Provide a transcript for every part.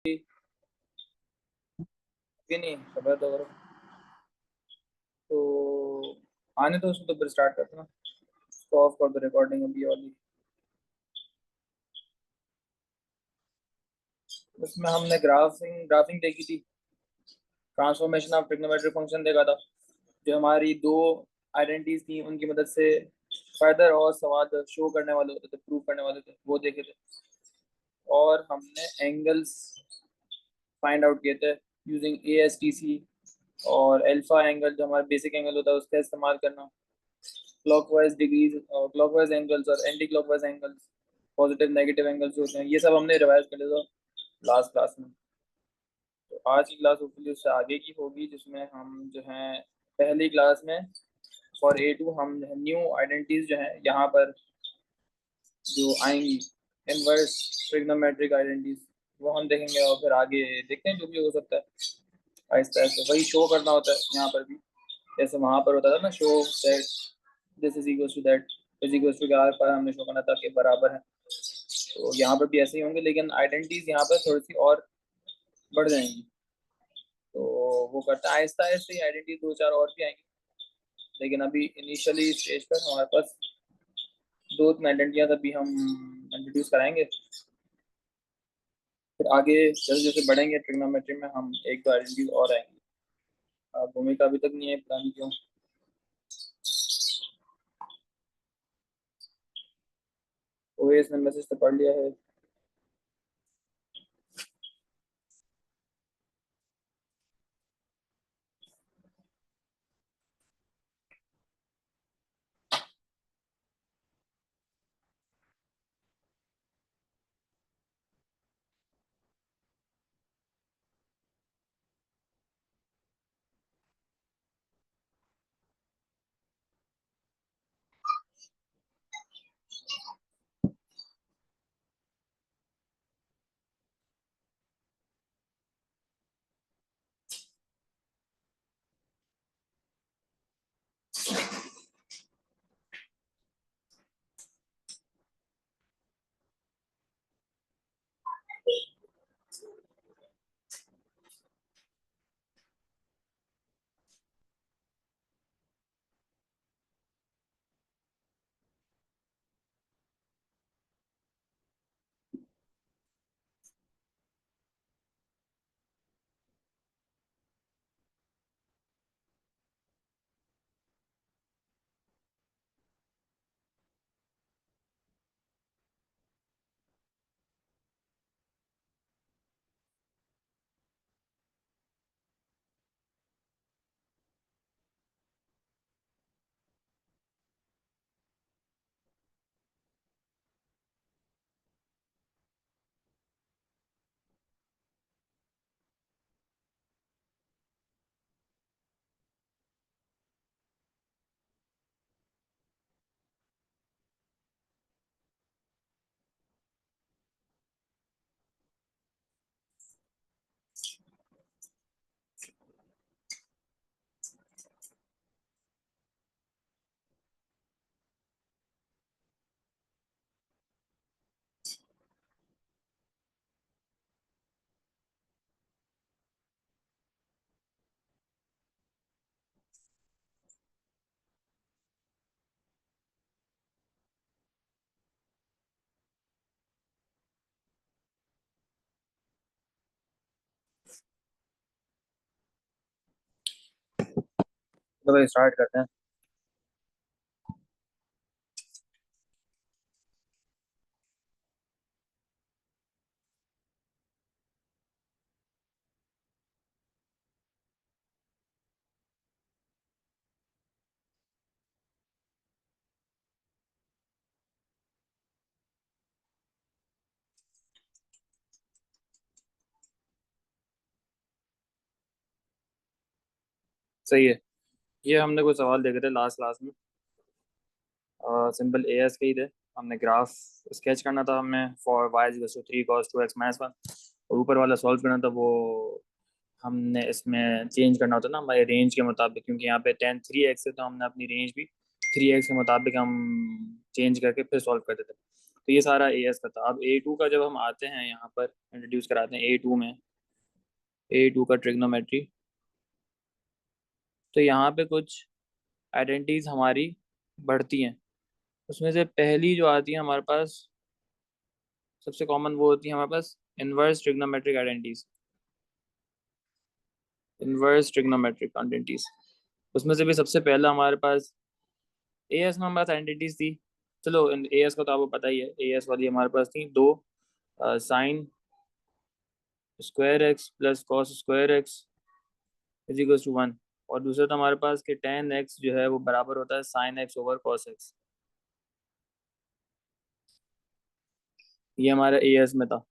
कि नहीं खबर तो करो। तो आने तो उसको तो फिर स्टार्ट करते ना। तो ऑफ कर दो रिकॉर्डिंग अभी वाली। उसमें हमने ग्राफिंग ग्राफिंग देखी थी। ट्रांसफॉर्मेशन ऑफ ट्रिग्नोमेट्रिक फंक्शन देखा था। जो हमारी दो आइडेंटिटीज थी उनकी मदद से फर्दर और सवाल शो करने वाले होते थे, प्रूव करने वाले थे, वो देखे थे। और हमने एंगल्स फाइंड आउट किए थे यूजिंग ASTC। और अल्फा एंगल जो हमारा बेसिक एंगल होता है उसका इस्तेमाल करना। क्लॉकवाइज डिग्रीज, क्लॉकवाइज एंगल्स और anti clockwise angles, positive negative angles होते हैं, ये सब हमने रिवाइज कर लिया था लास्ट क्लास में। तो आज की क्लास होपफुली उससे आगे की होगी, जिसमें हम जो है पहली क्लास में फॉर A2 हम न्यू आइडेंटिटीज जो है यहाँ पर जो आएंगी, इनवर्स ट्रिग्नोमेट्रिक आइडेंटिटीज, वो हम देखेंगे। और फिर आगे देखते हैं जो भी हो सकता है। आहिस्ता आहिस्ता वही शो करना होता है यहाँ पर भी, जैसे वहां पर होता था ना, show that this is equal to that is equal to के आर पर हमने शो करना था कि बराबर है। तो यहाँ पर भी ऐसे ही होंगे, लेकिन आइडेंटिटीज यहाँ पर थोड़ी सी और बढ़ जाएंगी। तो वो करता है आहिस्ता आहिस्ता ही, आइडेंटिटी दो चार और भी आएंगी। लेकिन अभी इनिशियली स्टेज पर हमारे पास दो तीन आइडेंटिटियाँ अभी हम इंट्रोड्यूस कराएंगे। फिर आगे जैसे जैसे बढ़ेंगे ट्रिग्नोमेट्री में, हम एक दो आइडेंटिटीज और आएंगी। भूमिका अभी तक नहीं है, पता नहीं क्यों। ओएस ने मैसेज तो पढ़ लिया है। तो भाई स्टार्ट करते हैं। सही है। ये हमने कोई सवाल देखे थे लास्ट क्लास में। सिंपल AS के ही थे। हमने ग्राफ स्केच करना था हमें फॉर y = 3 cos 2x - 1। और ऊपर वाला सॉल्व करना था, वो हमने इसमें चेंज करना होता ना हमारे रेंज के मुताबिक, क्योंकि यहाँ पे 10 3x है, तो हमने अपनी रेंज भी 3x के मुताबिक हम चेंज करके फिर सॉल्व करते थे। तो ये सारा ए एस का था। अब ए टू का जब हम आते हैं यहाँ पर इंट्रोड्यूस कराते हैं ए टू में, ए टू का ट्रिग्नोमेट्री, तो यहाँ पे कुछ आइडेंटिटीज हमारी बढ़ती हैं। उसमें से पहली जो आती है हमारे पास, सबसे कॉमन वो होती है हमारे पास inverse trigonometric identities, inverse trigonometric identities. उसमें से भी सबसे पहला हमारे पास ए एस में हमारे पास आइडेंटिटीज थी। चलो ए एस का तो आपको पता ही है, ए एस वाली हमारे पास थी दो, sine square x plus cos square x is equal to one, और दूसरा था हमारे पास कि टेन एक्स जो है वो बराबर होता है sign x over cos x. ये हमारा ए एस में था।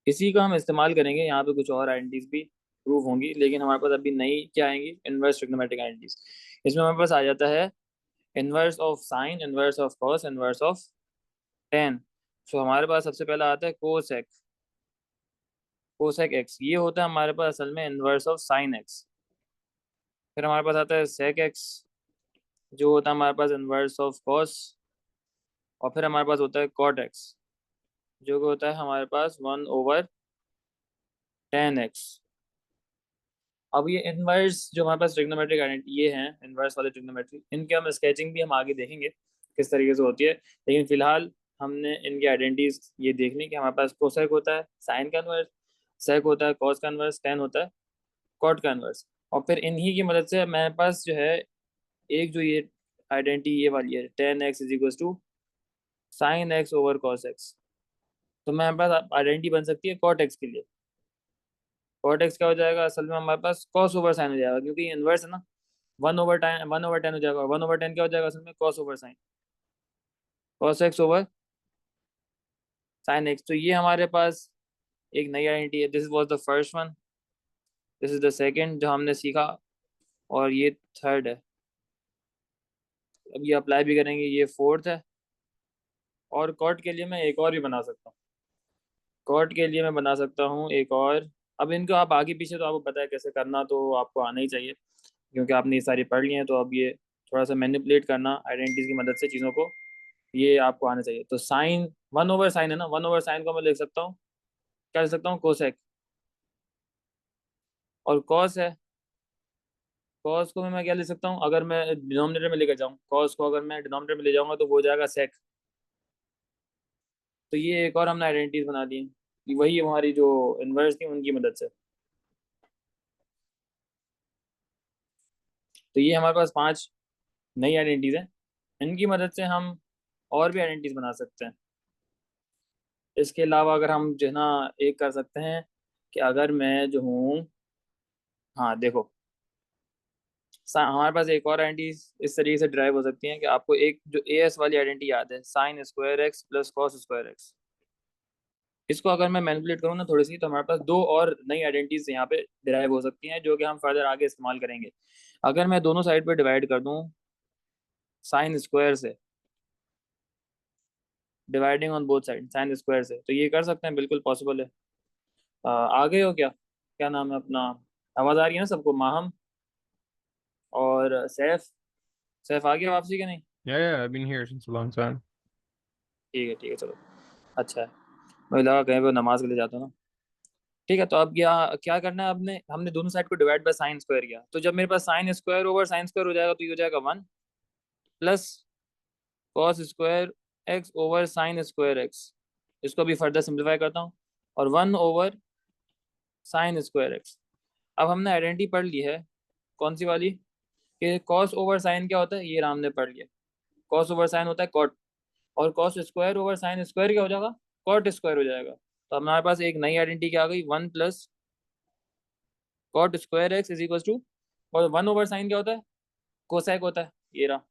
इसी का हम इस्तेमाल करेंगे यहाँ पे, कुछ और आइडेंटिटीज भी प्रूव होंगी, लेकिन हमारे पास अभी नई क्या आएंगी, इनवर्स ट्रिग्नोमेट्रिक आइडेंटिटीज। इसमें हमारे पास आ जाता है inverse of sine, inverse of cos, inverse of tan. So हमारे पास सबसे पहला आता है कोसेक, कोसेक एक्स, ये होता है हमारे पास असल में इनवर्स ऑफ साइन एक्स। फिर हमारे पास आता है सेक एक्स, जो होता है हमारे पास इनवर्स ऑफ कॉस। और फिर हमारे पास होता है कॉट एक्स, जो कि होता है हमारे पास वन ओवर टेन एक्स। अब ये इनवर्स जो हमारे पास ट्रिग्नोमेट्रिक आइडेंटिटी ये हैं, इनवर्स वाले ट्रिग्नोमेट्री, इनके हम स्केचिंग भी हम आगे देखेंगे किस तरीके से होती है। लेकिन फिलहाल हमने इनकी आइडेंटिटीज ये देखनी कि हमारे पास कोसेक होता है साइन का इनवर्स, सेक होता है कॉस का इनवर्स, टेन होता है कॉट का इनवर्स। और फिर इन्हीं की मदद से मेरे पास जो है एक जो ये आइडेंटिटी ये वाली है, tan x is equal to sine x over cos x, तो मेरे पास आइडेंटिटी बन सकती है कॉट एक्स के लिए। कॉट एक्स क्या हो जाएगा, असल में हमारे पास कॉस ओवर साइन हो जाएगा, क्योंकि इनवर्स है ना, वन ओवर टेन हो जाएगा, वन ओवर टेन क्या हो जाएगा असल में cos over sine, cos x over sine x. तो ये हमारे पास एक नई आइडेंटिटी है। This was the first one, this is the second जो हमने सीखा, और ये थर्ड है। अब ये अप्लाई भी करेंगे, ये फोर्थ है। और कॉट के लिए मैं एक और भी बना सकता हूँ, कॉट के लिए मैं बना सकता हूँ एक और। अब इनको आप आगे पीछे तो आपको पता है कैसे करना, तो आपको आना ही चाहिए, क्योंकि आपने ये सारी पढ़ ली हैं। तो अब ये थोड़ा सा मैनिपुलेट करना आइडेंटिटीज की मदद से चीज़ों को, ये आपको आना चाहिए। तो साइन वन ओवर साइन है ना, वन ओवर साइन को मैं लिख सकता हूँ, क्या लिख सकता हूँ, कोसेक। और कॉस है, कॉस को मैं क्या लिख सकता हूँ, अगर मैं डिनोमिनेटर में लेकर जाऊँ कॉस को, अगर मैं डिनोमिनेटर में ले जाऊंगा तो वो हो जाएगा सेक। तो ये एक और हमने आइडेंटिटीज बना दी हैं, वही हमारी जो इनवर्स थी उनकी मदद से। तो ये हमारे पास पांच नई आइडेंटिटीज हैं, इनकी मदद से हम और भी आइडेंटिटीज बना सकते हैं। इसके अलावा अगर हम जो है ना एक कर सकते हैं कि अगर मैं जो हूँ, हाँ देखो, हमारे पास एक और आइडेंटिटी इस तरीके से ड्राइव हो सकती है कि आपको एक जो ए एस वाली आइडेंटिटी याद है, sign square x plus cos square x, इसको अगर मैं मैनिपुलेट करूँ ना थोड़ी सी, तो हमारे पास दो और नई आइडेंटिटीज यहाँ पे डिराइव हो सकती हैं, जो कि हम फर्दर आगे इस्तेमाल करेंगे। अगर मैं दोनों साइड पे डिवाइड कर दूँ साइन स्क्वायर से, dividing on both side sine square से, तो ये कर सकते हैं, बिल्कुल पॉसिबल है। आ गए हो क्या, क्या नाम है अपना, आवाज़ आ रही है ना सबको, माहम और सैफ, सैफ आ गया वापसी के नहीं? Yeah, yeah, I've been here since a long time. ठीक है चलो, अच्छा है। मुझे लगा कहीं पर नमाज के लिए जाता हूँ ना। ठीक है, तो अब क्या क्या करना है, आपने हमने दोनों साइड को डिवाइड बाय साइन स्क्वायर किया, तो जब मेरे पास sine square over sine square हो जाएगा तो ये हो जाएगा one plus cos square x over sine square x. इसको भी फर्दर सिंप्लीफाई करता हूँ, और one over sine square x. अब हमने आइडेंटिटी पढ़ ली है, कौन सी वाली, कि कॉस ओवर साइन क्या होता है, ये हमने पढ़ लिया, कॉस ओवर साइन होता है कॉट, और cos square over sine square क्या हो जाएगा, कॉट स्क्वायर हो जाएगा। तो हमारे पास एक नई आइडेंटिटी क्या आ गई, one plus cot square x is equal to, और वन ओवर साइन क्या होता है, कोसेक होता है, ये रहा।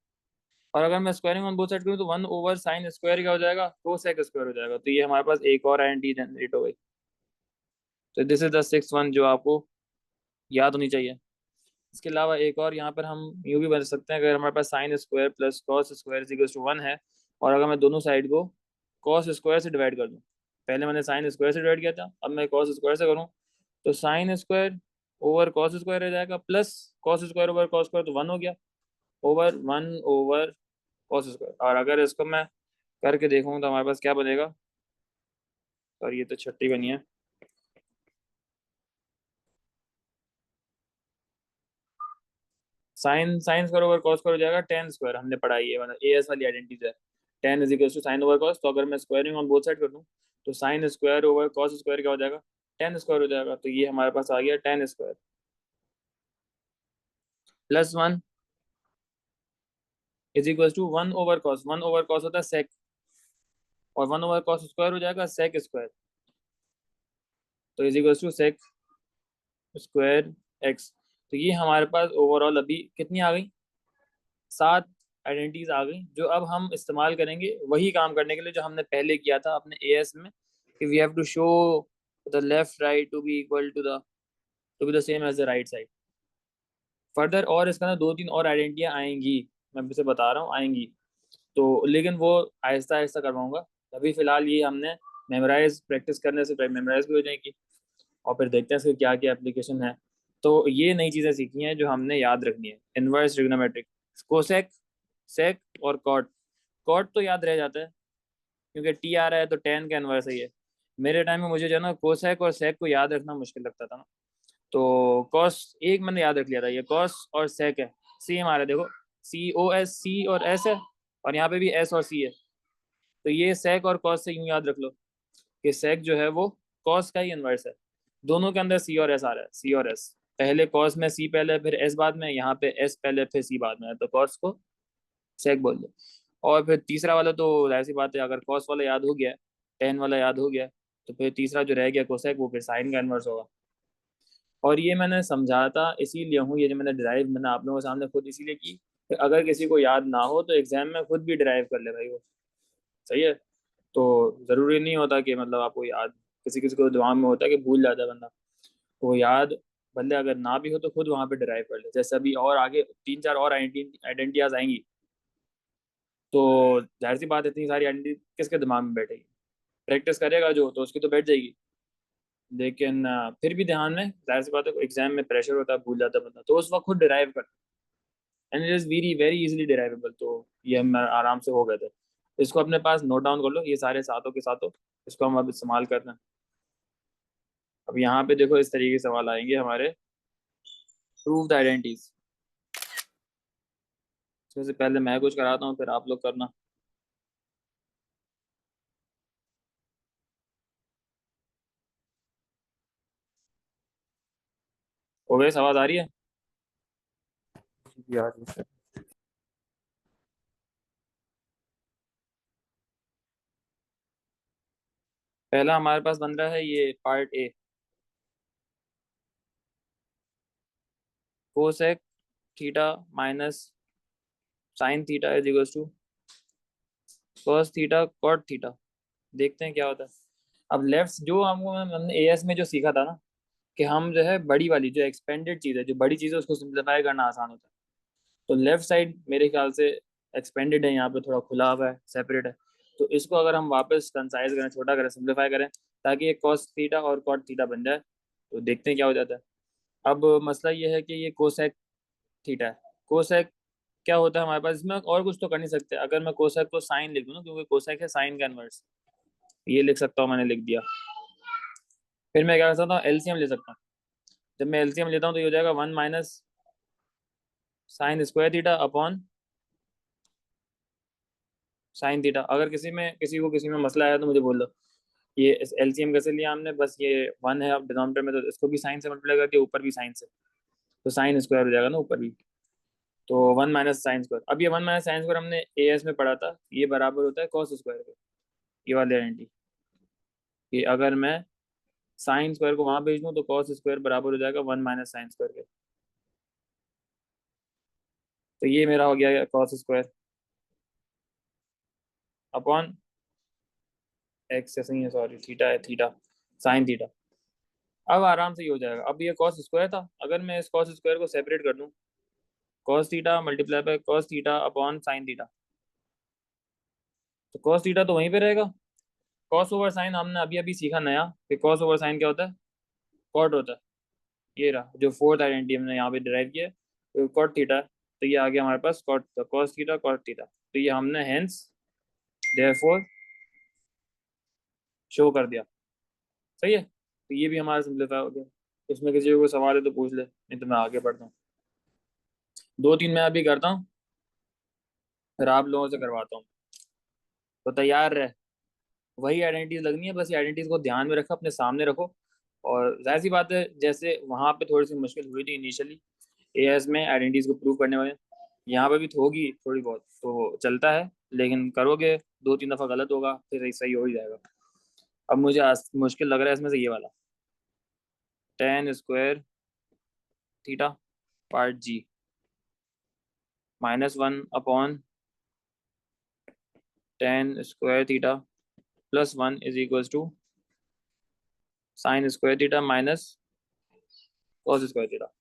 और अगर मैं स्क्वायरिंग ऑन बोथ साइड करूँ तो वन ओवर साइन स्क्वायर क्या हो जाएगा, कोसेक स्क्वायर हो जाएगा। तो ये हमारे पास एक और आइडेंटिटी जनरेट हो गई। तो this is the six one जो आपको याद होनी चाहिए। इसके अलावा एक और यहाँ पर हम यूँ भी बन सकते हैं, अगर हमारे पास sine square plus cos square is equal to one है, और अगर मैं दोनों साइड को कॉस स्क्वायर से डिवाइड कर दूँ, पहले मैंने साइन स्क्वायर से डिवाइड किया था, अब मैं कॉस स्क्वायर से करूँ, तो sign square over cos square रह जाएगा, plus cos square over cos square तो वन हो गया, over one over cos square. और अगर इसको मैं करके देखूंगा तो हमारे पास क्या बनेगा। और ये तो छठी बनी है। Sine sine square over cos square हो जाएगा टेन स्क्वायर, हमने पढ़ाई है मतलब एएस वाली आइडेंटिटी है। Tan is equal to sine over cos, तो अगर मैं स्क्वायरिंग ऑन बोथ साइड कर दूं तो sign square over cos square क्या हो जाएगा, टेन स्क्वायर हो जाएगा। तो ये हमारे पास आ गया tan square plus one is equal to one over cos होता है सेक, और वन ओवर कॉस स्क्वायर हो जाएगा सेक स्क्वायर, तो is equal to sec square x. तो ये हमारे पास ओवरऑल अभी कितनी आ गई, सात आइडेंटिटीज आ गई, जो अब हम इस्तेमाल करेंगे वही काम करने के लिए जो हमने पहले किया था अपने एएस में, कि we have to show the left right to be equal to be the same as the right side. Further और इसके अंदर दो तीन और आइडेंटिटियां आएंगी, मैं अभी से बता रहा हूँ आएंगी, तो लेकिन वो आहिस्ता आहिस्ता करवाऊंगा। अभी फिलहाल ये हमने मेमोराइज प्रैक्टिस करने से मेमोराइज भी हो जाएगी, और फिर देखते हैं इसके क्या क्या एप्लीकेशन है। तो ये नई चीज़ें सीखी हैं जो हमने याद रखनी है। इनवर्स ट्रिग्नोमेट्रिक, कोसेक, सेक और कॉट। कॉट तो याद रह जाता है क्योंकि टी आ रहा है तो टेन का इनवर्स है ये। मेरे टाइम में मुझे जो है ना कोसेक और सेक को याद रखना मुश्किल लगता था ना, तो कॉस एक मैंने याद रख लिया था, ये कॉस और सेक है, सेम आ रहा है देखो, सी ओ एस, सी और एस है, और यहाँ पे भी एस और सी है। तो ये सेक और कॉस से यूं याद रख लो कि सेक जो है वो कॉस का ही इनवर्स है। दोनों के अंदर सी और एस आ रहा है, सी और एस, पहले कॉस में सी पहले फिर एस बाद में, यहाँ पे एस पहले फिर सी बाद में है, तो कॉस को सेक बोल दो। और फिर तीसरा वाला तो जाहिर सी बात है, अगर कॉस वाला याद हो गया, टेन वाला याद हो गया, तो फिर तीसरा जो रह गया कोसेक, वो फिर साइन का इनवर्स होगा। और ये मैंने समझा था इसीलिए हूँ, ये जो मैंने ड्राइव मैंने आप लोगों के सामने खुद इसीलिए की कि अगर किसी को याद ना हो तो एग्जाम में खुद भी ड्राइव कर ले भाई वो, सही है। तो ज़रूरी नहीं होता कि मतलब आपको याद, किसी किसी को दिमाग में होता है कि भूल जाता है बंदा, वो याद भले अगर ना भी हो तो खुद वहां पे ड्राइव कर ले। जैसे अभी और आगे तीन चार और आइडेंटिटीज आएंगी, तो जाहिर सी बात है इतनी सारी आइडेंटिटी किसके दिमाग में बैठेगी, प्रैक्टिस करेगा जो तो उसकी तो बैठ जाएगी, लेकिन फिर भी ध्यान में जाहिर सी बात है एग्जाम में प्रेशर होता है, भूल जाता है बंदा, तो उस वक्त खुद डिराइव कर, and it is very very easily derivable. तो ये हम आराम से हो गए थे। इसको अपने पास नोट डाउन कर लो, ये सारे सातों के सातों, इसको हम अब इस्तेमाल करते हैं। अब यहाँ पे देखो इस तरीके के सवाल आएंगे हमारे, प्रूव द आइडेंटिटीज। इसमें से पहले मैं कुछ कराता हूँ फिर आप लोग करना। हो गए, आवाज आ रही है? जी आ रही है। पहला हमारे पास बन रहा है ये part A, cosec theta minus sine theta is equal to cos theta cot theta. देखते हैं क्या होता है। अब लेफ्ट जो हमको हमने एएस में जो सीखा था ना, कि हम जो है बड़ी वाली जो एक्सपेंडेड चीज़ है, जो बड़ी चीज़ है उसको सिंप्लीफाई करना आसान होता है। तो लेफ्ट साइड मेरे ख्याल से एक्सपेंडेड है, यहाँ पे थोड़ा खुला हुआ है, सेपरेट है। तो इसको अगर हम वापस कंसाइज करें, छोटा करें, सिंप्लीफाई करें, ताकि ये कॉस थीटा और कॉट थीटा बन जाए, तो देखते हैं क्या हो जाता है। अब मसला ये है कि ये कोसेक थीटा है। कोसेक क्या होता है हमारे पास, इसमें और कुछ तो कर नहीं सकते। अगर मैं कोसेक को साइन लिख दूँ ना, क्योंकि कोसेक है साइन का इनवर्स, ये लिख सकता हूँ, मैंने लिख दिया। फिर मैं क्या कर सकता हूँ, एलसीएम ले सकता हूँ। जब मैं एलसीएम लेता हूँ तो ये हो जाएगा one minus sign square theta upon sine theta. अगर किसी में मसला आया तो मुझे बोल दो। ये एलसीएम कैसे लिया हमने, बस ये वन है अब डिनोमिनेटर में, तो इसको भी साइन से मल्टीप्लाई करके ऊपर भी साइन से, तो साइन स्क्वायर हो जाएगा ना ऊपर भी। तो वन माइनस साइन स्क्वायर, अब ये वन माइनस साइन स्क्वायर हमने एएस में पढ़ा था, ये बराबर होता है कॉस स्क्वायर के। ये वाली आइडेंटिटी कि अगर मैं साइन स्क्वायर को वहां भेज दूँ तो कॉस स्क्वायर बराबर हो जाएगा वन माइनस साइन स्क्वायर के। तो ये मेरा हो गया कॉस स्क्वायर अपॉन एक्स से सही है, सॉरी थीटा है, थीटा साइन थीटा। अब आराम से ये हो जाएगा। अब ये कॉस स्क्वायर था, अगर मैं इस कॉस स्क्वायर को सेपरेट कर दूं, cos theta multiply by cos theta upon sine theta, तो कॉस थीटा तो वहीं पे रहेगा। कॉस ओवर साइन हमने अभी अभी सीखा नया, कि कॉस ओवर साइन क्या होता है, कॉट होता है। ये रहा जो फोर्थ आइडेंटिटी हमने यहाँ पे डिराइव किया है, तो कॉट थीटा, तो ये आ गया हमारे पास cot, cos theta cot theta. तो ये हमने हेंस देयरफॉर शो कर दिया। सही है, तो ये भी हमारा सिंप्लीफाई हो गया। इसमें किसी को कोई सवाल है तो पूछ ले, नहीं तो मैं आगे बढ़ता हूँ। 2-3 मैं अभी करता हूँ, फिर आप लोगों से करवाता हूँ। तो तैयार रहे, वही आइडेंटिटीज लगनी है, बस ये आइडेंटिटीज को ध्यान में रखो, अपने सामने रखो। और जाहिर सी बात है, जैसे वहां पे थोड़ी सी मुश्किल हुई थी इनिशियली एएस में आइडेंटिटीज को प्रूव करने में, यहाँ पे भी तो होगी थोड़ी बहुत, तो चलता है। लेकिन करोगे 2-3 दफा गलत होगा, फिर सही सही हो ही जाएगा। अब मुझे मुश्किल लग रहा है इसमें से ये वाला, tan square theta part G -1 upon tan square theta +1 is equal to sine square theta minus cos square theta.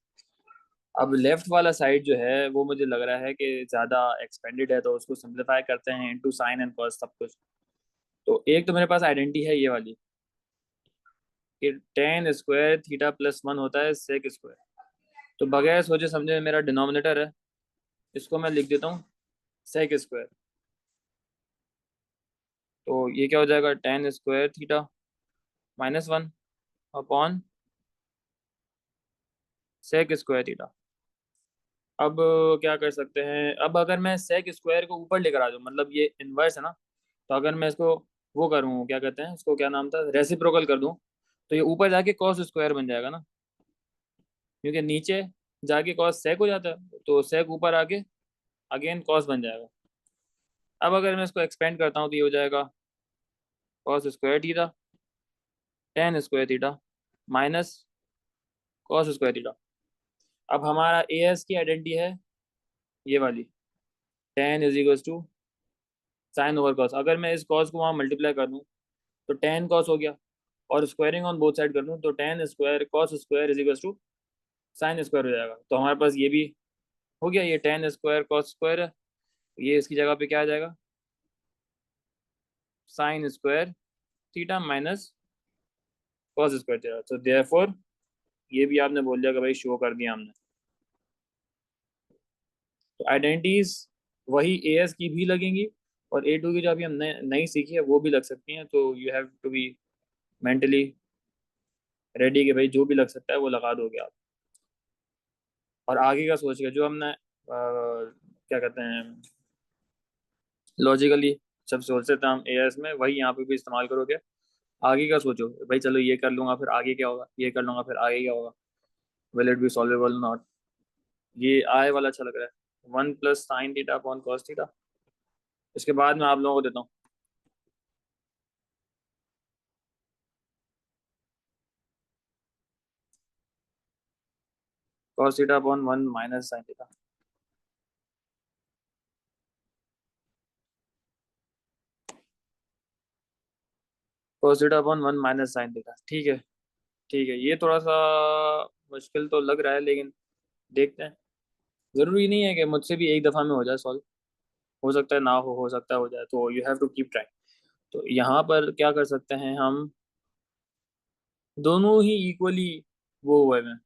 अब लेफ्ट वाला साइड जो है वो मुझे लग रहा है कि ज़्यादा एक्सपेंडेड है, तो उसको सिंप्लीफाई करते हैं इनटू साइन एंड कॉस सब कुछ। तो एक तो मेरे पास आइडेंटिटी है ये वाली कि टेन स्क्वायर थीटा +1 होता है सेक स्क्वायर। तो बगैर सोचे समझे मेरा डिनोमिनेटर है, इसको मैं लिख देता हूँ सेक स्क्वायर। तो ये क्या हो जाएगा, tan square theta -1 upon sec square theta. अब क्या कर सकते हैं, अब अगर मैं सेक स्क्वायर को ऊपर लेकर आ जाऊँ, मतलब ये इनवर्स है ना, तो अगर मैं इसको वो करूँ, क्या कहते हैं इसको, क्या नाम था, रेसिप्रोकल कर दूँ, तो ये ऊपर जाके कॉस स्क्वायर बन जाएगा ना, क्योंकि नीचे जाके कॉस सेक हो जाता है, तो सेक ऊपर आके अगेन कॉस बन जाएगा। अब अगर मैं इसको एक्सपेंड करता हूँ तो ये हो जाएगा cos square theta tan square theta minus cos square theta. अब हमारा ए एस की आइडेंटिटी है ये वाली, tan is equal to sine over cos. अगर मैं इस कॉस को वहाँ मल्टीप्लाई कर दूँ तो टेन कॉस हो गया, और स्क्वायरिंग ऑन बोथ साइड कर दूँ तो tan square cos square is equal to sine square हो जाएगा। तो हमारे पास ये भी हो गया, ये टेन स्क्वायर कॉस स्क्वायर है, ये इसकी जगह पे क्या आ जाएगा, sign square theta minus cos square theta. तो देयरफॉर ये भी आपने बोल दिया कि भाई शो कर दिया हमने। तो आइडेंटिटीज वही ए एस की भी लगेंगी, और ए टू की जो अभी हमने नई सीखी है वो भी लग सकती हैं। तो you have to be mentally ready कि भाई जो भी लग सकता है वो लगा दोगे आप। और आगे का सोच के जो हमने क्या कहते हैं लॉजिकली जब सोचते थे हम एएस में, वही यहाँ पे भी इस्तेमाल करोगे। आगे का सोचो भाई, चलो ये कर लूंगा फिर आगे क्या होगा, ये कर लूंगा फिर आगे क्या होगा, will it be solvable not. ये आए वाला अच्छा लग रहा है, 1 + sin theta upon cos theta. इसके बाद मैं आप लोगों को देता हूँ cos theta upon 1 - sin theta. Cos theta upon 1 - sin theta, ठीक है। ठीक है, ये थोड़ा सा मुश्किल तो लग रहा है, लेकिन देखते हैं। जरूरी नहीं है कि मुझसे भी एक दफ़ा में हो जाए सॉल्व, हो सकता है ना हो सकता है हो जाए, तो you have to keep trying. तो यहाँ पर क्या कर सकते हैं हम, दोनों ही इक्वली वो हुए हैं,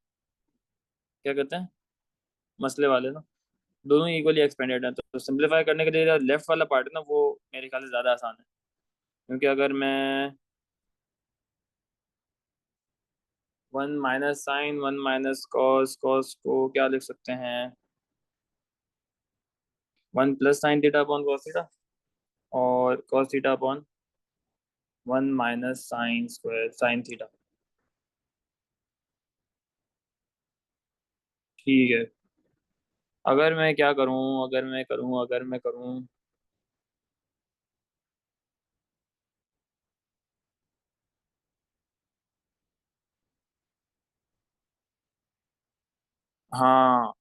क्या कहते हैं मसले वाले ना, दोनों ही इक्वली एक्सपेंडेड हैं। तो सिंप्लीफाई करने के लिए लेफ्ट वाला पार्ट है ना, वो मेरे ख्याल से ज़्यादा आसान है। क्योंकि अगर मैं 1 - sin 1 - कॉस को क्या लिख सकते हैं, 1 + sin theta upon cos theta, और cos theta upon 1 - sin² sin theta. ठीक है, अगर मैं क्या करूं, अगर मैं करूं हाँ,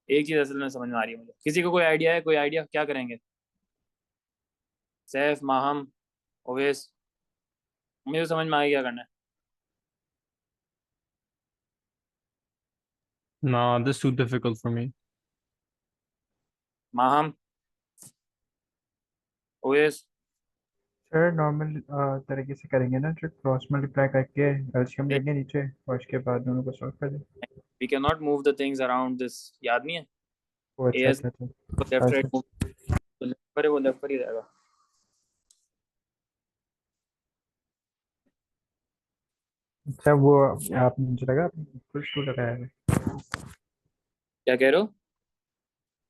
एक चीज असल में समझ में आ रही है मुझे। किसी को कोई आइडिया है, कोई आइडिया क्या करेंगे, सैफ, माहम, ओवैस? मुझे समझ में आ गया क्या करना है। No, this is too difficult for me. Maham, Owais? Sir normal तरीके से करेंगे ना, जो क्रॉस मल्टीप्लाई करके एलसीएम लेंगे नीचे और उसके बाद दोनों को सॉल्व कर देंगे। We can not move the things around this, याद नहीं है? वो अच्छा एएस अच्छा अच्छा को लेफ्ट अच्छा राइट मूव, अच्छा। तो लेफ्ट पर है वो लेफ्ट पर ही रहेगा। अच्छा वो आप, मुझे लगा आपने इक्वल्स टू लगाया है। क्या कह रहे हो?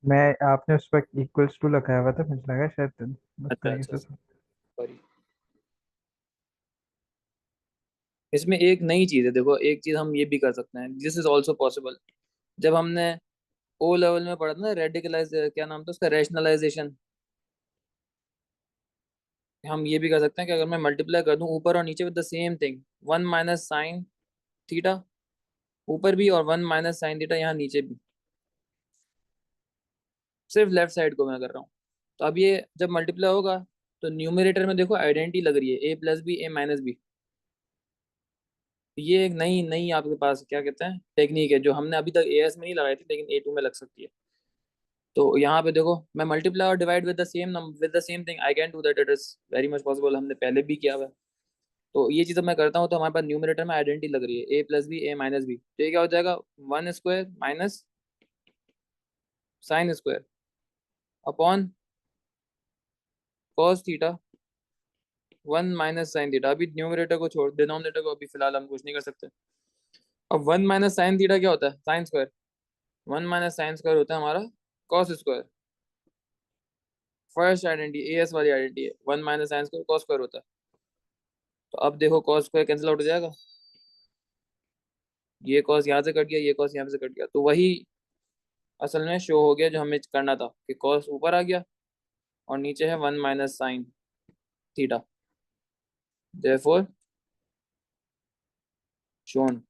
मैं आपने उस वक्त इक्वल्स टू लगाया हुआ था, मुझे लगा शायद उस अच्छा तरीके अच्छा, से। सॉरी। इसमें एक नई चीज है, देखो एक चीज हम ये भी कर सकते हैं, दिस इज ऑल्सो पॉसिबल। जब हमने ओ लेवल में पढ़ा था ना, रेडिकलाइज, क्या नाम था उसका, रैशनलाइजेशन। हम ये भी कर सकते हैं कि अगर मैं मल्टीप्लाई कर दूं ऊपर और नीचे with the same thing, one minus sine theta ऊपर भी और वन माइनस साइन थीटा यहाँ नीचे भी, सिर्फ लेफ्ट साइड को मैं कर रहा हूँ। तो अब ये जब मल्टीप्लाई होगा तो न्यूमरेटर में देखो आइडेंटिटी लग रही है, ए plus B A minus B. ये एक नई नई आपके पास क्या कहते हैं टेक्निक है, जो हमने अभी तक ए एस में नहीं लगाई थी, लेकिन ए टू में लग सकती है। तो यहाँ पे देखो, मैं मल्टीप्लाई और divide with the same with the same thing, I can do that, it is very much possible, हमने पहले भी किया हुआ है। तो ये चीज़ जब मैं करता हूँ तो हमारे पास न्यूमरेटर में आइडेंटिटी लग रही है, ए plus B A minus B, तो ये क्या हो जाएगा, one square minus sine square upon cos theta one minus sine theta. अभी न्यूमरेटर को छोड़, डिनोमिनेटर को अभी फिलहाल हम कुछ नहीं कर सकते। अब वन माइनस साइन थीटा क्या होता है, sine square. One minus sine square होता है हमारा cos square. First identity A S वाली आइडेंटिटी है, one minus sine square cos square होता है। तो अब देखो कॉस स्क्वायर कैंसिल आउट हो जाएगा, ये कॉस यहाँ से कट गया, ये कॉस यहाँ से कट गया, तो वही असल में शो हो गया जो हमें करना था, कि कॉस ऊपर आ गया और नीचे है one minus sine theta, therefore shown.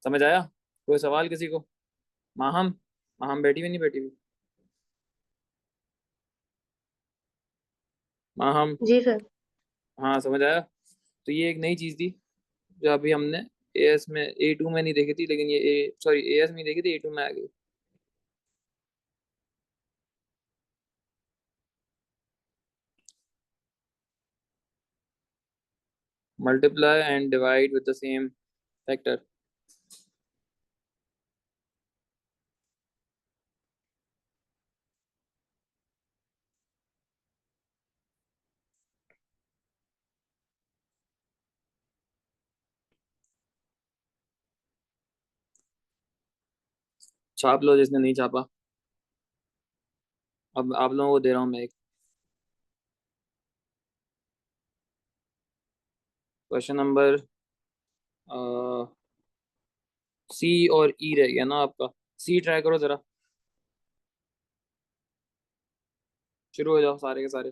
समझ आया? कोई सवाल किसी को? माहम, माहम बैठी हुई नहीं बैठी हुई? माहम। जी सर। हाँ समझ आया। तो ये एक नई चीज थी जो अभी हमने ए एस में ए टू में नहीं देखी थी, लेकिन ये ए सॉरी ए एस में देखी थी, ए टू में आ गई। Multiply and divide with the same factor. छाप लो जिसने नहीं छापा। अब आप लोगों को दे रहा हूँ मैं एक क्वेश्चन नंबर सी और ई रह गया ना आपका। सी ट्राई करो जरा, शुरू हो जाओ सारे के सारे।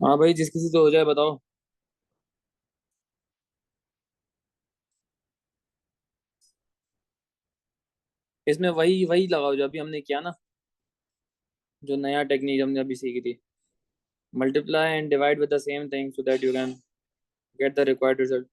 हाँ भाई, जिस किसी से हो जाए बताओ। इसमें वही वही लगाओ जो अभी हमने किया ना, जो नया टेक्निक हमने अभी सीखी थी। Multiply and divide with the same thing so that you can get the required result.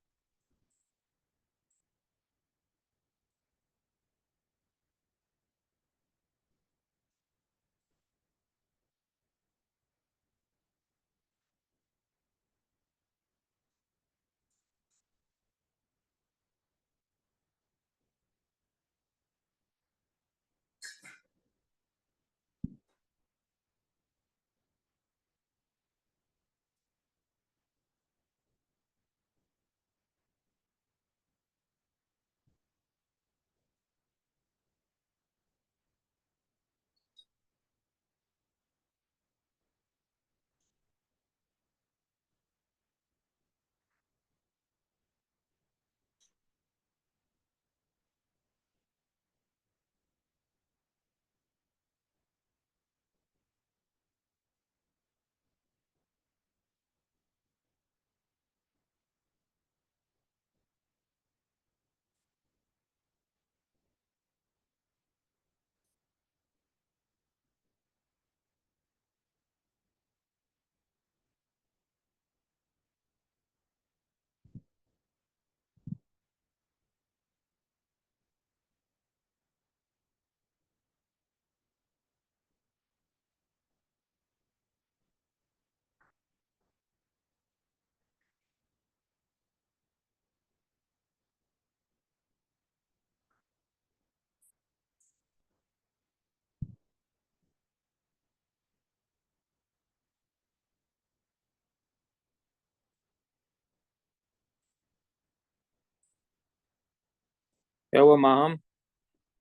क्या हुआ माहम?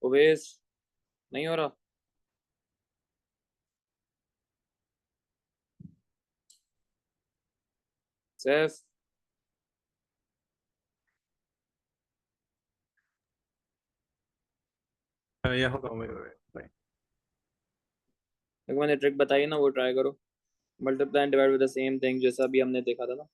ओवेस? नहीं हो रहा? Saif? Yeah, hold on, wait. देखो मैंने ट्रिक बताई ना, वो ट्राई करो। Multiply and divide with the same thing, जैसा अभी हमने देखा था ना।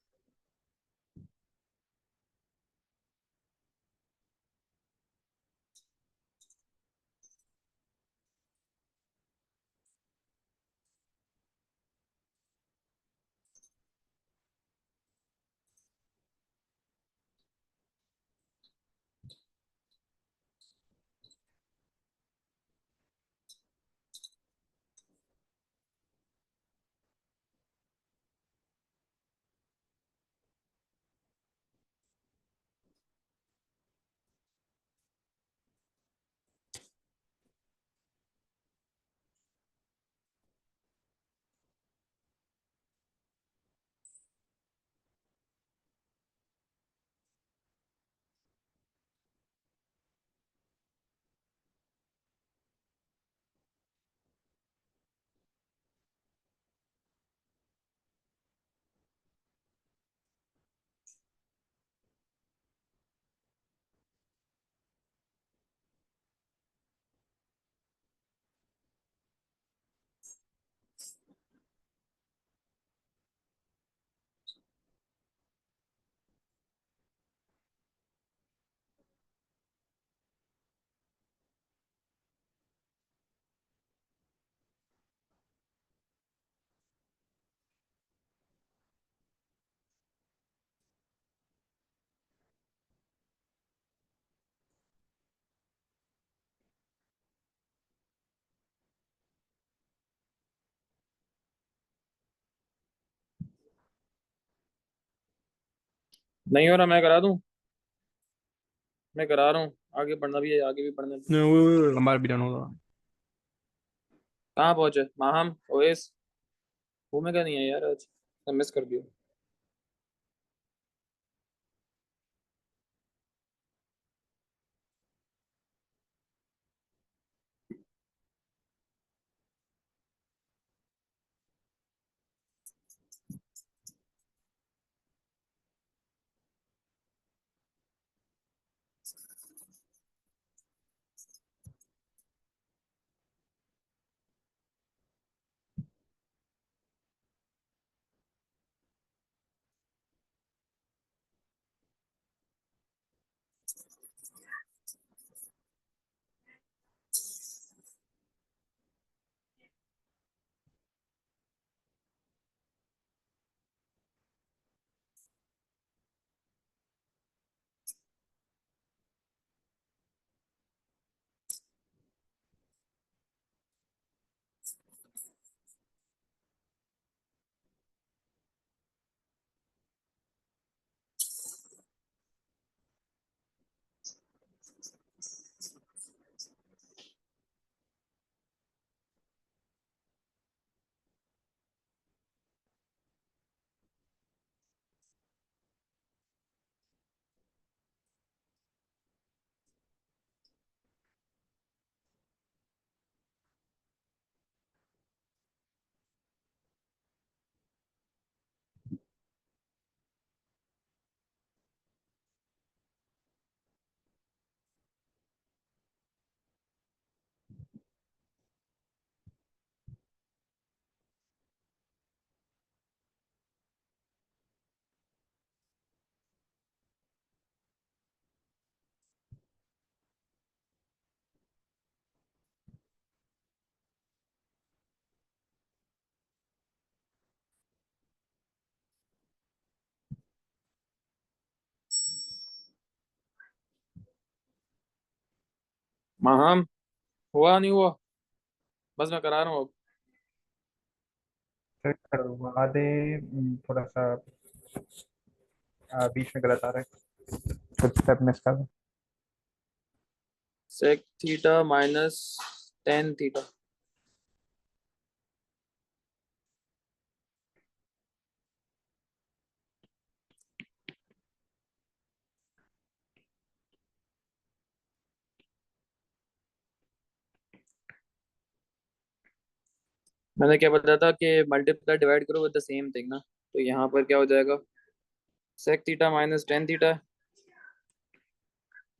नहीं हो रहा, मैं करा दूं? मैं करा रहा हूँ, आगे बढ़ना भी है, आगे भी पढ़ने दो। No, wait. हमारा भी डन होगा। कहाँ पहुंचे माहम ओवेस? घूमे क्या नहीं है यार आज, मिस कर दिया। माहम हुआ नहीं हुआ, बस मैं करा रहा हूँ अब। सर करवा दे। थोड़ा सा बीच में गलत आ रहा है, कुछ स्टेप मिस कर रहा sec theta minus tan theta. मैंने क्या बताया था कि मल्टीप्लाई डिवाइड करो विद द सेम थिंग ना, तो यहाँ पर क्या हो जाएगा, sec theta minus tan theta,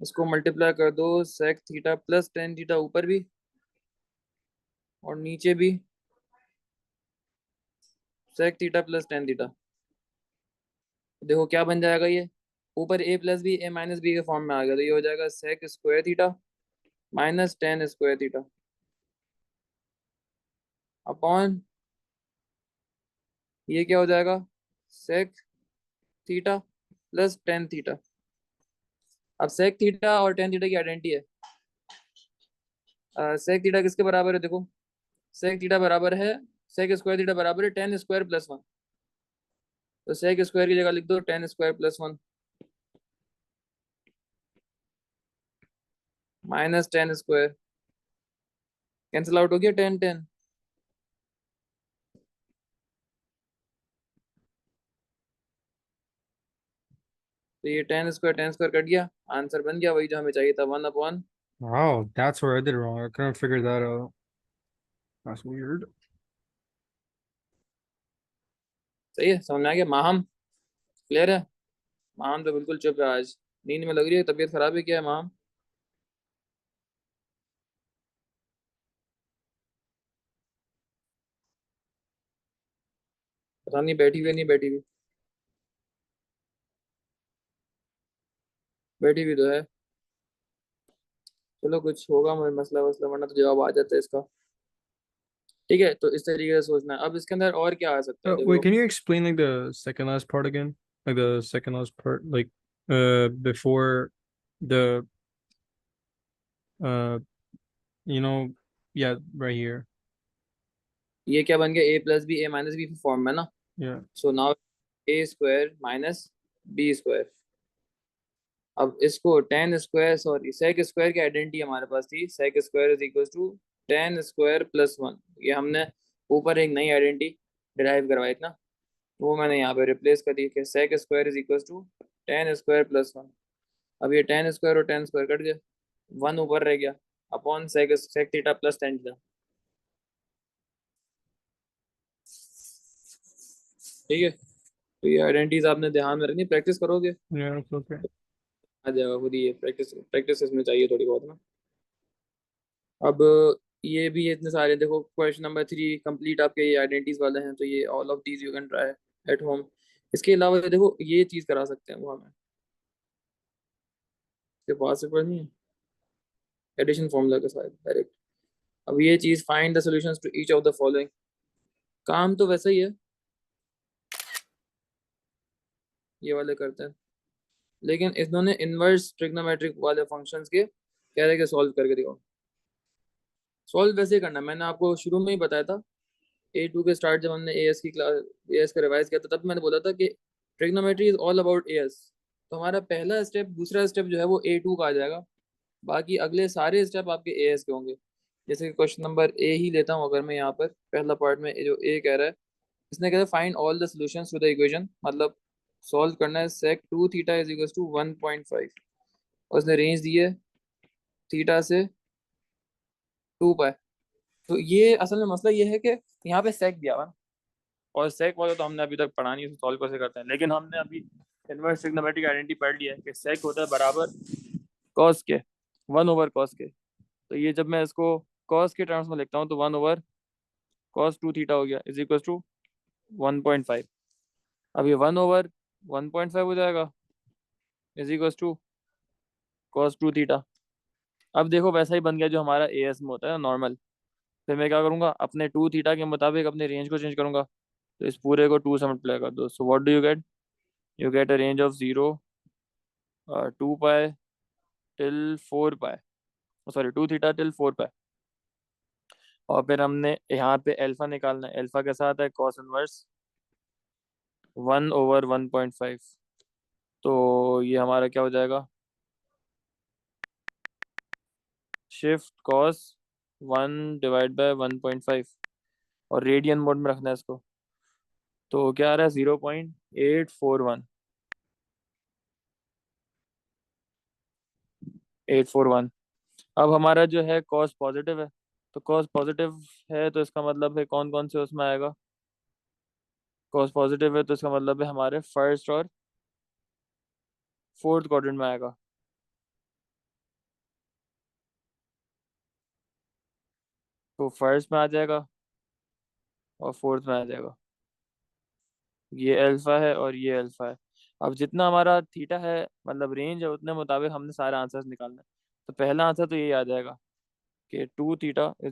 इसको मल्टीप्लाई कर दो sec theta plus tan theta ऊपर भी और नीचे भी sec theta plus tan theta. देखो क्या बन जाएगा ये, ऊपर A plus B A minus B के फॉर्म में आ गया, तो ये हो जाएगा sec square theta minus tan square theta upon ये क्या हो जाएगा, sec theta plus tan theta. अब सेक थीटा और टेन थीटा की आइडेंटिटी है। सेक थीटा किसके बराबर है, देखो सेक थीटा बराबर है, सेक स्क्वायर थीटा बराबर है टेन स्क्वायर प्लस वन। तो सेक स्क्वायर की जगह लिख दो ten square plus one minus tan square, cancel out हो गया टेन टेन। तो ये टेन स्क्वायर कट गया, आंसर बन गया वही जो हमें चाहिए था, one upon. Wow, that's where I did wrong. I couldn't figure that out. That's weird. सही है, समझ में आ गया माहम, क्लियर है। माहम तो बिल्कुल चुप है आज, नींद में लग रही है, तबीयत खराब है क्या है माहम। पता नहीं बैठी हुई नहीं बैठी हुई, बैठी हुई तो है। चलो कुछ होगा मुझे मसला वसला, वरना तो जवाब आ जाता है इसका। ठीक है, तो इस तरीके से सोचना है। अब इसके अंदर और क्या आ सकता है, Wait, देखो। can you explain like the second last part again? Like the second last part, like before the uh you know, yeah, right here. ये क्या बन गया, A plus B A minus B form में ना। Yeah. So now A square minus B square. अब इसको tan square, sorry sec square की identity हमारे पास थी, sec square is equal to tan square plus one. ये हमने ऊपर एक नई आइडेंटिटी डिराइव करवाई थी ना, वो मैंने यहाँ पे रिप्लेस कर दी कि sec square is equal to tan square plus one. अब ये टेन स्क्वायर और टेन स्क्वायर कट गया, वन ऊपर रह गया upon sec sec theta plus tan theta. ठीक है, तो ये आइडेंटिटीज आपने ध्यान में रखनी, प्रैक्टिस करोगे Yeah, it's okay. आ जाएगा खुद ही। ये प्रैक्टिस प्रैक्टिस इसमें चाहिए थोड़ी बहुत ना। अब ये भी इतने सारे, देखो क्वेश्चन नंबर थ्री कंप्लीट आपके ये आइडेंटिटीज वाले हैं, तो ये all of these you can try at home. इसके अलावा देखो ये चीज करा सकते हैं वो हमें, इसके पास पेपर नहीं है, एडिशन फॉर्मूला के साथ डायरेक्ट। अब ये चीज find the solutions to each of the following, काम तो वैसा ही है, ये वाले करते हैं, लेकिन इन्होंने इनवर्स ट्रिग्नोमेट्रिक वाले फंक्शंस के कह रहे कि सॉल्व करके दिखाओ। सॉल्व वैसे ही करना, मैंने आपको शुरू में ही बताया था, A2 के स्टार्ट जब हमने एएस की क्लास एएस का रिवाइज किया था, तब मैंने बोला था कि trigonometry is all about as. तो हमारा पहला स्टेप दूसरा स्टेप जो है वो A2 का आ जाएगा, बाकी अगले सारे स्टेप आपके एएस के होंगे। जैसे कि क्वेश्चन नंबर ए ही लेता हूँ, अगर मैं यहाँ पर पहला पार्ट में जो ए कह रहा है, इसने कहा find all the solutions to the equation, मतलब सॉल्व करना है sec two theta is equal to 1.5, और उसने रेंज दी है थीटा से टू पाई। तो ये असल में मसला ये है कि यहाँ पे सेक दिया हुआ है, और सेक वाला तो हमने अभी तक पढ़ा नहीं, सॉल्व कैसे करते हैं, लेकिन हमने अभी इनवर्स ट्रिग्नोमेट्रिक आइडेंटिटी पढ़ लिया है कि सेक होता है बराबर कॉस के, वन ओवर कॉस के। तो ये जब मैं इसको कॉस के टर्म्स में लिखता हूँ तो one over cos two theta हो गया इज इक्वल टू 1.5। अब ये वन ओवर 1.5 हो जाएगा is equal to cos two theta. अब देखो वैसा ही बन गया जो हमारा ए एस में होता है नॉर्मल। फिर मैं क्या करूंगा, अपने टू थीटा के मुताबिक अपने रेंज को चेंज करूंगा, तो इस पूरे को टू से मल्टीप्लाई कर दो। So what do you get a range of zero to pi till four pi. Sorry 2 theta till 4 pi. और फिर हमने यहाँ पे अल्फा निकालना है। अल्फा के साथ है कॉस इनवर्स 1/1.5। तो ये हमारा क्या हो जाएगा, शिफ्ट कॉस 1/1.5, और रेडियन मोड में रखना है इसको। तो क्या आ रहा है 0.841, 841। अब हमारा जो है कॉस पॉजिटिव है, तो कॉस पॉजिटिव है तो इसका मतलब है कौन कौन से उसमें आएगा, कॉस पॉजिटिव है तो इसका मतलब है हमारे फर्स्ट और फोर्थ क्वाड्रेंट में आएगा। तो फर्स्ट में आ जाएगा और फोर्थ में आ जाएगा। ये अल्फा है और ये अल्फा है। अब जितना हमारा थीटा है मतलब रेंज है, उतने मुताबिक हमने सारे आंसर्स निकालने हैं। तो पहला आंसर तो यही आ जाएगा कि 2 थीटा =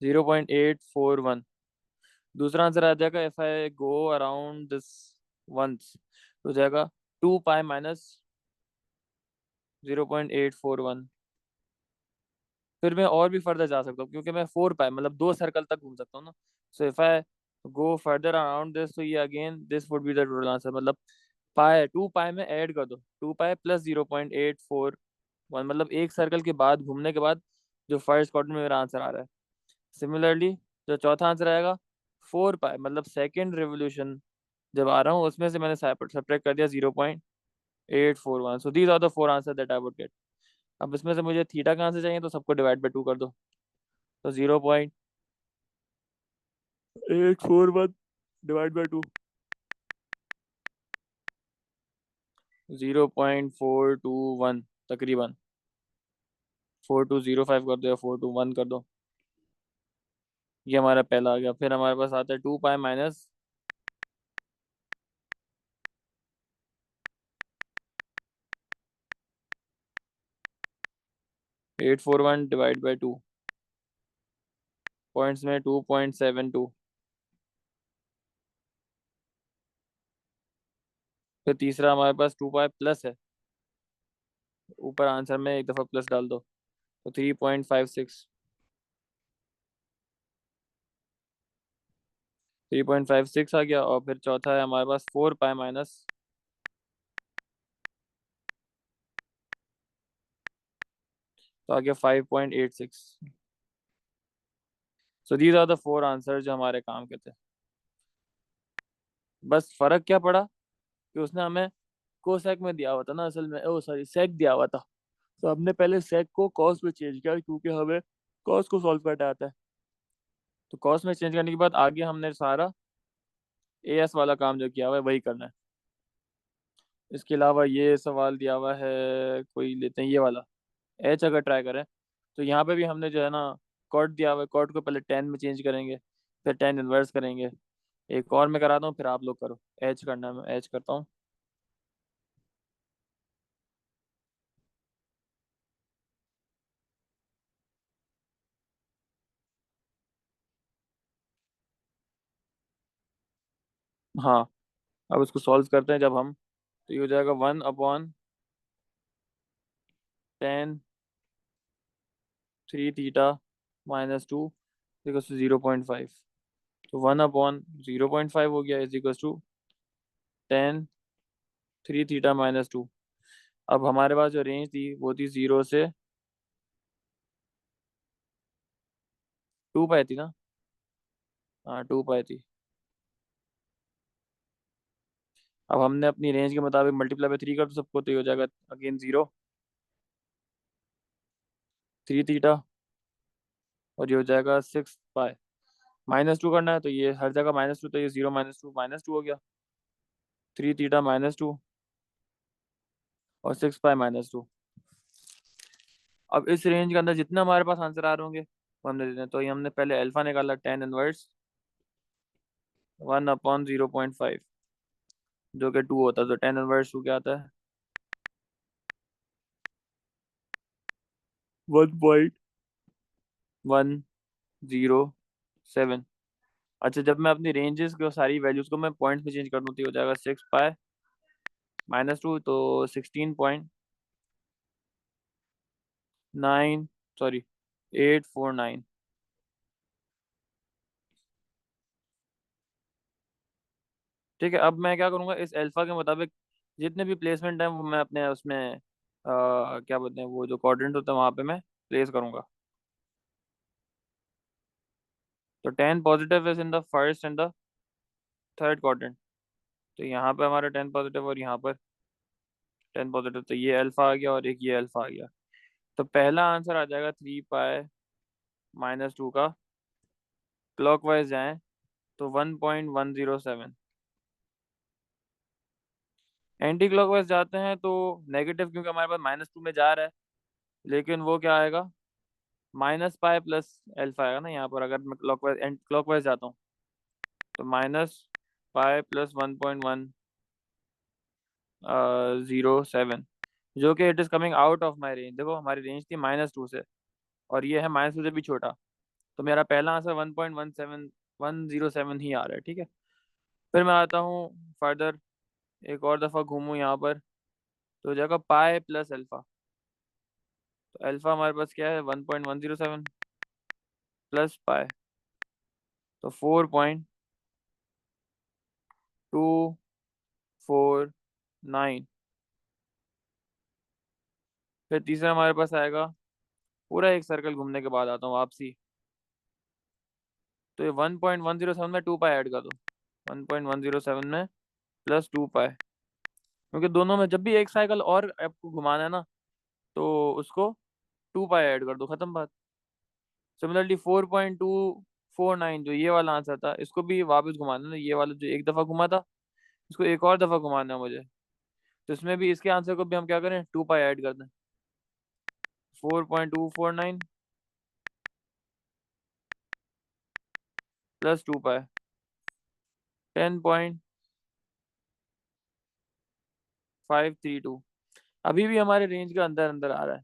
0.841। दूसरा आंसर आ जाएगा if I go around this once, तो जाएगा 2 पाई माइनस 0.841। फिर मैं और भी फर्दर जा सकता हूँ क्योंकि मैं 4 पाई मतलब 2 सर्कल तक घूम सकता हूँ ना। So if I go further around this, तो ये again this would be the total answer. मतलब पाई 2 पाई में ऐड कर दो, 2 पाई प्लस 0.841, मतलब एक सर्कल के बाद घूमने के बाद जो फर्स्ट क्वार्टर में मेरा आंसर आ रहा है। सिमिलरली जो चौथा आंसर आएगा 4 पाई, मतलब सेकेंड रिवोल्यूशन जब आ रहा हूँ उसमें से मैंने सब्ट्रैक्ट कर दिया 0.841। So these are the 4 answer that I would get. अब इसमें से मुझे थीटा का आंसर चाहिए, तो सबको डिवाइड बाई 2 कर दो। तो 0.841 डिवाइड बाई 2, 0.421 तकरीबन। 4205 कर दो या 421 कर दो। ये हमारा पहला आ गया। फिर हमारे पास आता है 2 pi minus 841 divide by 2, points में 2.72। फिर तीसरा हमारे पास 2 पाई प्लस है, ऊपर आंसर में एक दफा प्लस डाल दो, तो 3.56, 3.56 आ गया। और फिर चौथा है हमारे पास 4 पाई माइनस, तो आ गया 5.86। So these are the 4 answer जो हमारे काम के थे। बस फर्क क्या पड़ा कि उसने हमें कोसेक में दिया हुआ था ना, असल में ओ सॉरी सेक दिया हुआ था। तो हमने पहले सेक को कॉस में चेंज किया क्योंकि हमें कॉस को सॉल्व करना आता है। तो कॉस में चेंज करने के बाद आगे हमने सारा एएस वाला काम जो किया हुआ है वही करना है। इसके अलावा ये सवाल दिया हुआ है, कोई लेते हैं ये वाला। एच अगर ट्राई करें तो यहाँ पे भी हमने जो है ना कॉट दिया हुआ है, कॉट को पहले टेन में चेंज करेंगे, फिर टेन इनवर्स करेंगे। एक और मैं कराता हूँ फिर आप लोग करो। एच करना है, मैं एच करता हूँ। हाँ, अब इसको सॉल्व करते हैं जब हम, तो ये हो जाएगा 1/10 3 थीटा -2 इक्वल्स टू 0.5। तो 1/0.5 हो गया इज इक्वल्स टू 10 3 थीटा -2। अब हमारे पास जो रेंज थी वो थी 0 से 2 पाई थी ना। हाँ 2 पाई थी। अब हमने अपनी रेंज के मुताबिक मल्टीप्लाई बाई 3 कर दो सबको, तो ये हो जाएगा अगेन 0 3 थीटा, और ये हो जाएगा 6 पाई। -2 करना है तो ये हर जगह -2, तो ये 0 -2 हो गया। 3 थीटा -2 और 6 पाई -2। अब इस रेंज के अंदर जितना हमारे पास आंसर आ रहे होंगे वो हमने देने हैं। तो ये हमने पहले अल्फा निकाला 10 इनवर्स 1/0.5, जो कि 2 होता है। तो 10 इनवर्स 2 क्या आता है, 1.107। अच्छा, जब मैं अपनी रेंजेस को सारी वैल्यूज को मैं पॉइंट्स में चेंज कर दूँ तो ये हो जाएगा 6 पाई -2, तो 9 सॉरी 849। ठीक है, अब मैं क्या करूंगा, इस अल्फा के मुताबिक जितने भी प्लेसमेंट है वो मैं अपने उसमें क्या बोलते हैं, वो जो क्वाड्रेंट होता है वहां पे मैं प्लेस करूंगा। तो 10 positive is in the first and the third quadrant. तो यहाँ पे हमारा 10 पॉजिटिव और यहाँ पर 10 पॉजिटिव, तो ये अल्फा आ गया और एक ये अल्फा आ गया। तो पहला आंसर आ जाएगा 3 पाई -2 का। क्लॉकवाइज जाएं तो 1.107। एंटी क्लॉकवाइज जाते हैं तो नेगेटिव, क्योंकि हमारे पास -2 में जा रहा है, लेकिन वो क्या आएगा, -पाई प्लस अल्फा आएगा ना यहाँ पर। अगर मैं क्लॉकवाइज एंटी क्लॉकवाइज जाता हूँ तो -पाई प्लस 1.107, जो कि it is coming out of my range. देखो हमारी रेंज थी -2 से, और ये है -2 से भी छोटा। तो मेरा पहला आंसर 1.107 ही आ रहा है। ठीक है, फिर मैं आता हूँ फर्दर, एक और दफ़ा घूमूं यहाँ पर, तो हो जाएगा पाई प्लस अल्फा। तो अल्फा हमारे पास क्या है, 1.107 प्लस पाई, तो 4.249। फिर तीसरा हमारे पास आएगा, पूरा एक सर्कल घूमने के बाद आता हूँ वापसी। तो ये 1.107 में 2 पाई ऐड कर दो, 1.107 में प्लस 2 पाई, क्योंकि दोनों में जब भी एक साइकिल और आपको घुमाना है ना, तो उसको 2 पाई ऐड कर दो, खत्म बात। सिमिलरली 4.249 जो ये वाला आंसर था, इसको भी वापस घुमाना है, ये वाला जो एक दफा घुमा था, इसको एक और दफा घुमाना है मुझे। तो इसमें भी इसके आंसर को भी हम क्या करें, 2 पाई ऐड कर दें, 4.249 प्लस 2 पाई, 10.532। अभी भी हमारे रेंज के अंदर अंदर आ रहा है।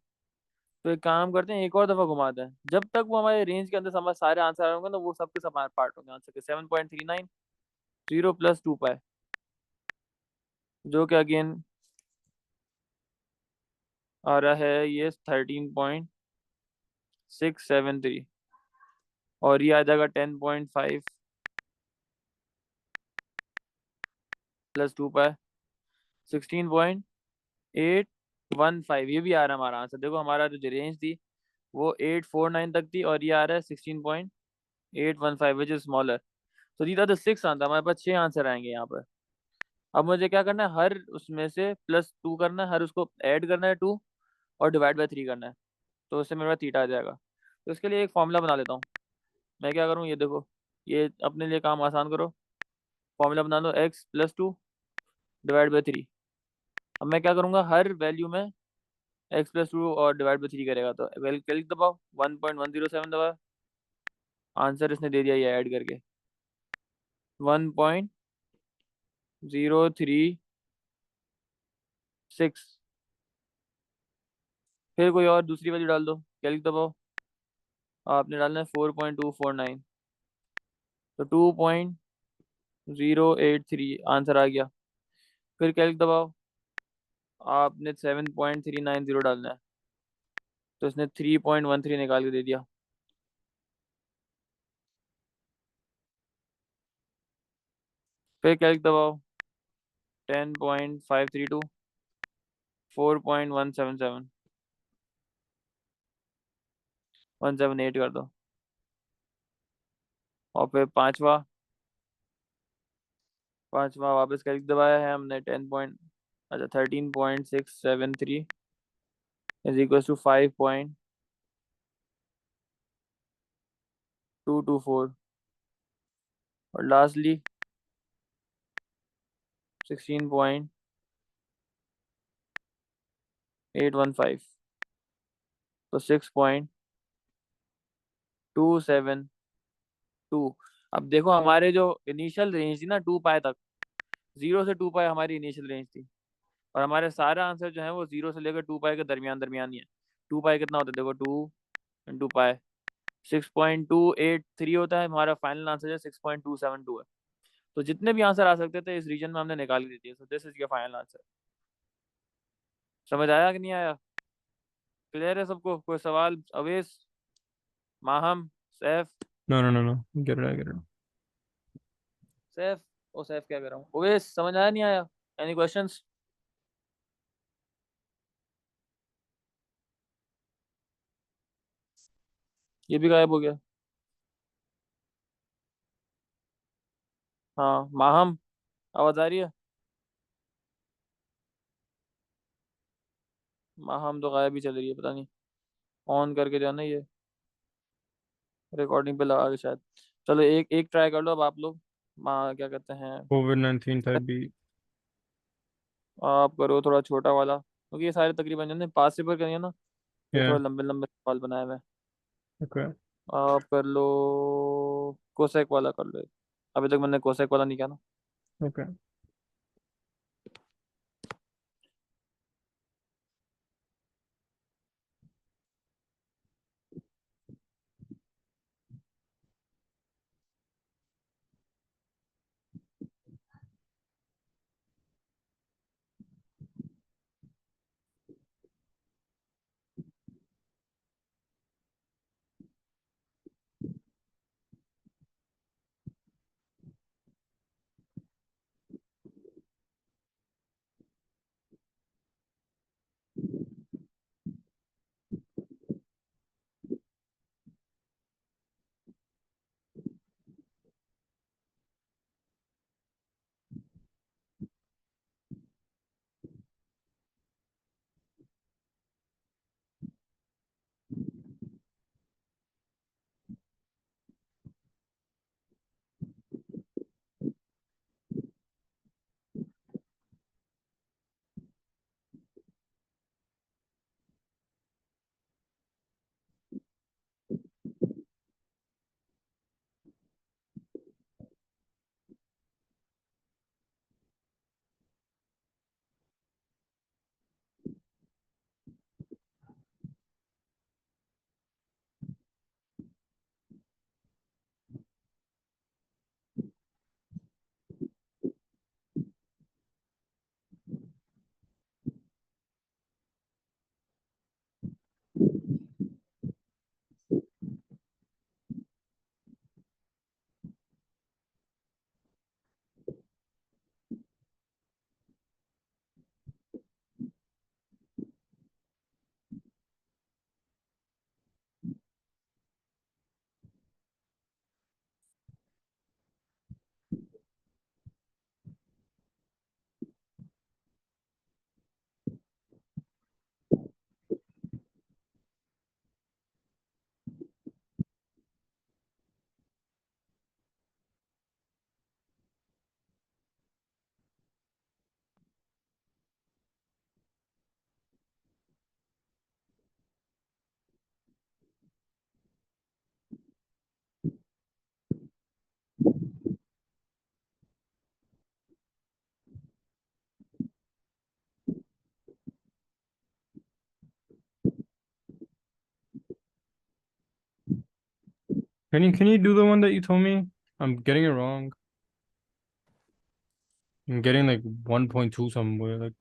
तो एक काम करते हैं, एक और दफा घुमाते हैं, जब तक वो हमारे रेंज के अंदर हमारे सारे आंसर आ होंगे ना, वो सबके सब पार्ट होंगे आंसर के। 7.390 प्लस 2 पाई, जो कि अगेन आ रहा है ये 13.673, और ये आ जाएगा 10.5 प्लस 2 पाई, 16.815। ये भी आ रहा है हमारा आंसर। देखो हमारा जो रेंज थी वो 849 तक थी, और ये आ रहा है 16.815, विच इज स्मॉलर। तो दीज आर द 6 आंसर, हमारे पास 6 आंसर आएंगे यहाँ पर। अब मुझे क्या करना है, हर उसमें से +2 करना है, हर उसको ऐड करना है 2, और डिवाइड बाय 3 करना है। तो उससे मेरे पास थीटा आ जाएगा। तो इसके लिए एक फॉर्मूला बना लेता हूँ। मैं क्या करूँ, ये देखो, ये अपने लिए काम आसान करो, फॉर्मूला बना लो, x+2 डिवाइड बाई 3। अब मैं क्या करूँगा, हर वैल्यू में x+2 और डिवाइड बाई 3 करेगा, तो कैलकुलेट दबाओ, 1.107 दबाओ, आंसर इसने दे दिया ये ऐड करके 1.036। फिर कोई और दूसरी वैल्यू डाल दो, कैलकुलेट दबाओ, आपने डालना है 4.249, तो 2.083 आंसर आ गया। फिर कैलकुलेट दबाओ, आपने 7.390 डालना है, तो इसने 3.13 निकाल के दे दिया। फिर कैलकुलेट दबाओ, 10.532, 4.177, 178 कर दो। और फिर पांचवा, वापस कैलकुलेट दबाया है हमने, 13.673 इज इक्वल टू 5.224, और लास्टली 16.815, तो 6.272। अब देखो हमारे जो इनिशियल रेंज थी ना 2 पाई तक, 0 से 2 पाई हमारी इनिशियल रेंज थी, और हमारे सारे आंसर जो है वो 0 से लेकर 2 पाई के दरमियान दरमियान ही है। 2 पाई कितना होता है, देखो 2 × पाई 6.283 होता है। हमारा फाइनल आंसर है 6.272 है। तो जितने भी आंसर आ सकते थे इस रीजन में हमने निकाल के दे दिए। So this is your final answer. समझ आया कि नहीं आया? क्लियर है सबको? कोई सवाल? Avesh, Maham, Saif? No. Get it, I get it. Saif, ओ सैफ क्या कर रहा हूँ, ओवेश समझ आया नहीं आया? Any questions? ये भी गायब हो गया। हाँ माहम, आवाज आ रही है? माहम तो गायब ही चल रही है, पता नहीं। ऑन करके जो है ना ये रिकॉर्डिंग पे लगा के शायद। चलो एक एक ट्राई कर लो अब आप लोग। माँ क्या कहते हैं, COVID-19 type B. आप करो थोड़ा छोटा वाला, क्योंकि ये सारे तकरीबन जो है पास पेपर करेंगे ना, ये Yeah. थोड़े लंबे लंबे सवाल बनाए हुए हैं। Okay. आप कर लो, कोसेक वाला कर लो। अभी तक मैंने कोसेक वाला नहीं किया ना। Okay. Can you do the one that you told me? I'm getting it wrong. I'm getting like 1.2 somewhere. Like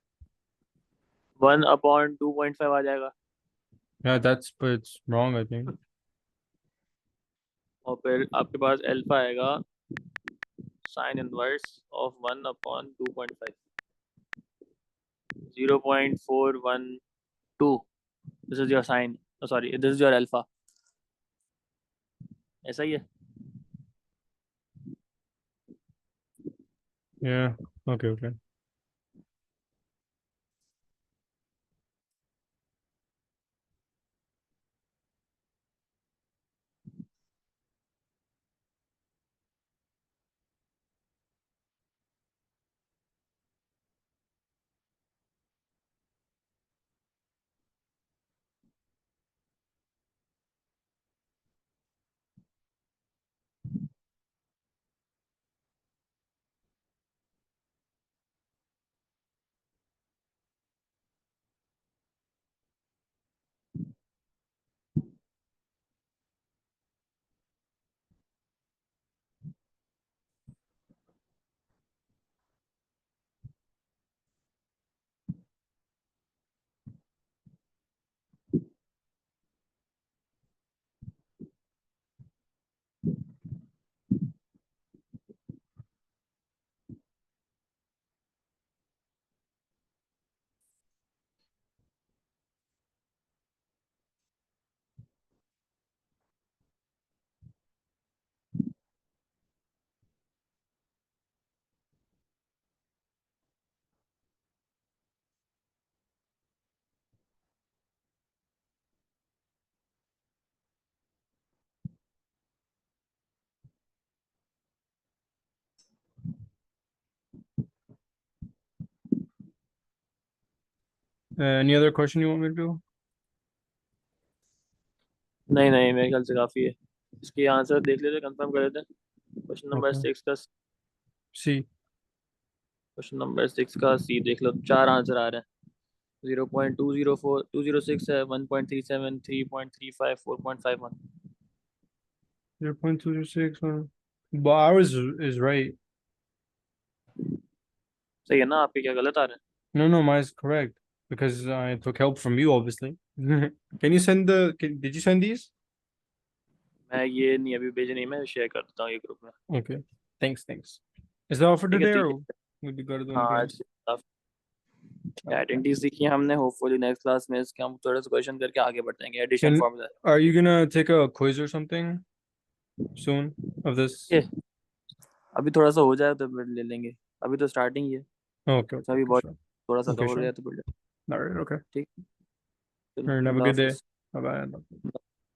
1/2.5 आ जाएगा। yeah, but it's wrong, I think. और फिर आपके पास अल्फा आएगा sine inverse of 1/2.5, 0.412। This is your sine, sorry this is your alpha. ऐसा ही है। Yeah. Okay. Any other question you want me to do? नहीं नहीं, मेरे ख्याल से काफी है। इसके आंसर देख लेते, कंफर्म कर लेते। Question number Okay. 6 का C. क्वेश्चन नंबर 6 का सी देख लो, 4 आंसर आ रहे हैं। 0.204 206 है, 1.37 3.35 4.51। 0.206. But ours is right. सही है ना? आपके क्या गलत आ रहे हैं? No, no, mine's correct because I took help from you, obviously. Can you send the? Did you send these? मैं ये नहीं अभी भेजे नहीं, मैं शेयर कर देता हूँ ये ग्रुप में। Okay. Thanks. Is that all for ठीक है today, ठीक or है। we'll be good doing हाँ again? आज Okay. आइडेंटिटीज सीखी हैं हमने। होपफुली नेक्स्ट क्लास में इसके हम थोड़ा सा क्वेश्चन करके आगे बढ़ जाएंगे। Addition Can formula Are you gonna take a quiz or something soon of this? ये अभी थोड़ा सा हो जाए तो फिर ले लेंगे। अभी तो स्टार्टिंग ही है, Okay, इसमें भी बहुत sure. थोड़ा सा Okay, कवर हो sure. जाए तो फिर All right, okay. ठीक। All चलो right, have a Allah good day. Hafiz. Bye bye.